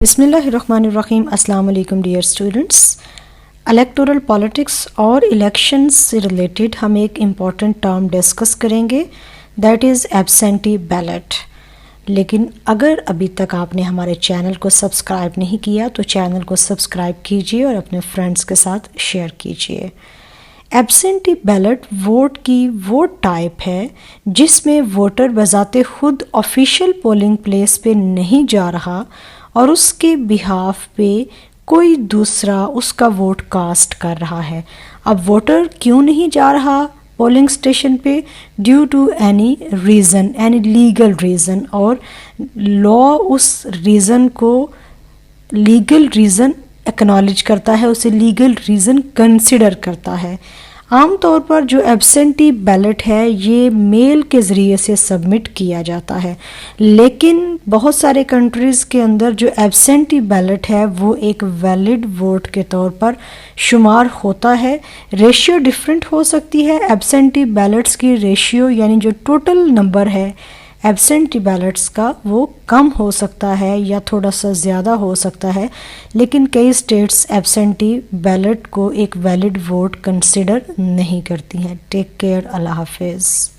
بسم اللہ الرحمن الرحیم۔ السلام علیکم ڈیئر اسٹوڈنٹس۔ الیکٹورل پالیٹکس اور الیکشنز سے ریلیٹڈ ہم ایک امپورٹنٹ ٹرم ڈسکس کریں گے، دیٹ از ایبسینٹی بیلٹ۔ لیکن اگر ابھی تک آپ نے ہمارے چینل کو سبسکرائب نہیں کیا تو چینل کو سبسکرائب کیجیے اور اپنے فرینڈس کے ساتھ شیئر کیجیے۔ ایبسینٹی بیلٹ ووٹ کی وہ ٹائپ ہے جس میں ووٹر بذات خود آفیشیل پولنگ پلیس پہ نہیں جا رہا اور اس کے بہاف پہ کوئی دوسرا اس کا ووٹ کاسٹ کر رہا ہے۔ اب ووٹر کیوں نہیں جا رہا پولنگ اسٹیشن پہ؟ Due to any reason, any legal reason, اور لا اس ریزن کو لیگل ریزن ایکنالج کرتا ہے، اسے لیگل ریزن کنسیڈر کرتا ہے۔ عام طور پر جو ایبسینٹی بیلٹ ہے یہ میل کے ذریعے سے سبمٹ کیا جاتا ہے، لیکن بہت سارے کنٹریز کے اندر جو ایبسینٹی بیلٹ ہے وہ ایک ویلڈ ووٹ کے طور پر شمار ہوتا ہے۔ ریشیو ڈیفرنٹ ہو سکتی ہے، ایبسینٹی بیلٹس کی ریشیو یعنی جو ٹوٹل نمبر ہے ایبسینٹی بیلٹس کا وہ کم ہو سکتا ہے یا تھوڑا سا زیادہ ہو سکتا ہے، لیکن کئی اسٹیٹس ایبسینٹی بیلٹ کو ایک ویلڈ ووٹ کنسیڈر نہیں کرتی ہیں۔ ٹیک کیئر، اللہ حافظ۔